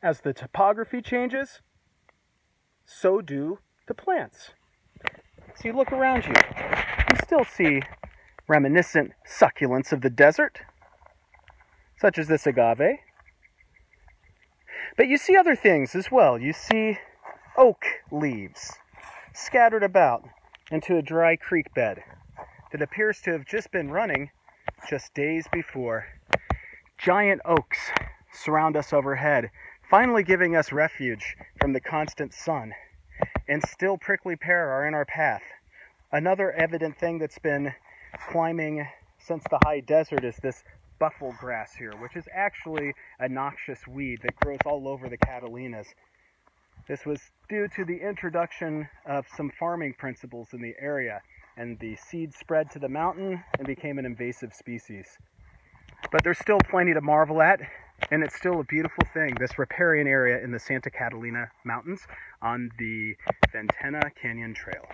As the topography changes, so do the plants. So you look around you, you still see reminiscent succulents of the desert, such as this agave. But you see other things as well. You see oak leaves scattered about into a dry creek bed that appears to have just been running just days before. Giant oaks surround us overhead, finally giving us refuge from the constant sun. And still prickly pear are in our path. Another evident thing that's been climbing since the high desert is this buffel grass here, which is actually a noxious weed that grows all over the Catalinas. This was due to the introduction of some farming principles in the area, and the seed spread to the mountain and became an invasive species. But there's still plenty to marvel at, and it's still a beautiful thing, this riparian area in the Santa Catalina Mountains on the Ventana Canyon Trail.